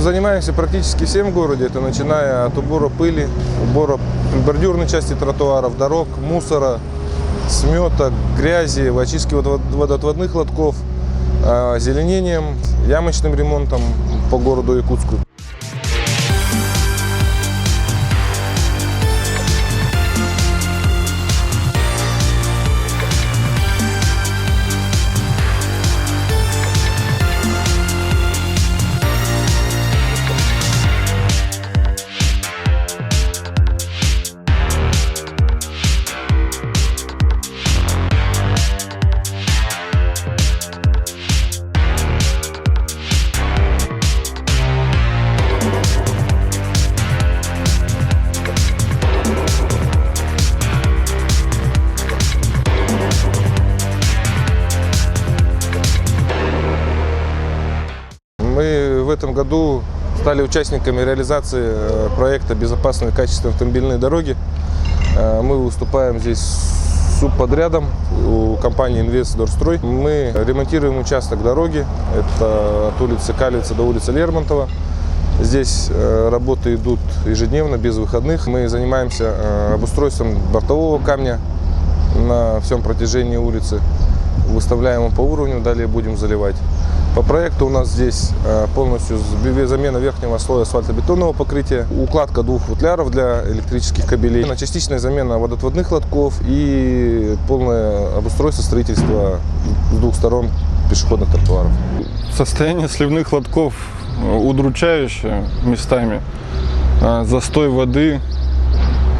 занимаемся практически всем в городе. Это начиная от убора пыли, убора бордюрной части тротуаров, дорог, мусора, смета, грязи, очистки водоотводных лотков, озеленением, ямочным ремонтом по городу Якутску. Мы в этом году стали участниками реализации проекта «Безопасные и качественные автомобильные дороги». Мы выступаем здесь субподрядом у компании «Инвестдорстрой». Мы ремонтируем участок дороги, это от улицы Калица до улицы Лермонтова. Здесь работы идут ежедневно, без выходных. Мы занимаемся обустройством бортового камня на всем протяжении улицы. Выставляем его по уровню, далее будем заливать. По проекту у нас здесь полностью замена верхнего слоя асфальтобетонного покрытия, укладка двух футляров для электрических кабелей, частичная замена водоотводных лотков и полное обустройство строительства с двух сторон пешеходных тротуаров. Состояние сливных лотков удручающее местами, застой воды,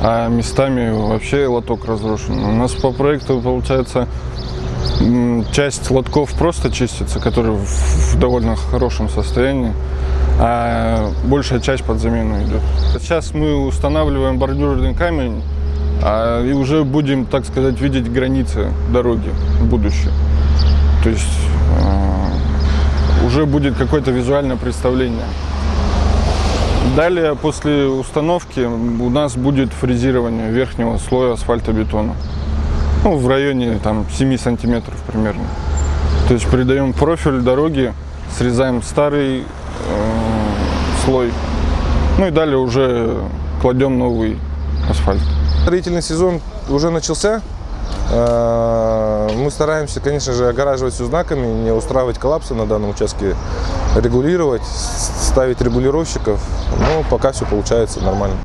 а местами вообще лоток разрушен. У нас по проекту получается часть лотков просто чистится, которые в довольно хорошем состоянии, а большая часть под замену идет. Сейчас мы устанавливаем бордюрный камень, и уже будем, так сказать, видеть границы дороги в будущем. То есть уже будет какое-то визуальное представление. Далее, после установки, у нас будет фрезирование верхнего слоя асфальтобетона. Ну, в районе 7 сантиметров примерно. То есть придаем профиль дороги, срезаем старый слой, ну и далее уже кладем новый асфальт. Строительный сезон уже начался. Мы стараемся, конечно же, огораживать все знаками, не устраивать коллапсы на данном участке, регулировать, ставить регулировщиков, но пока все получается нормально.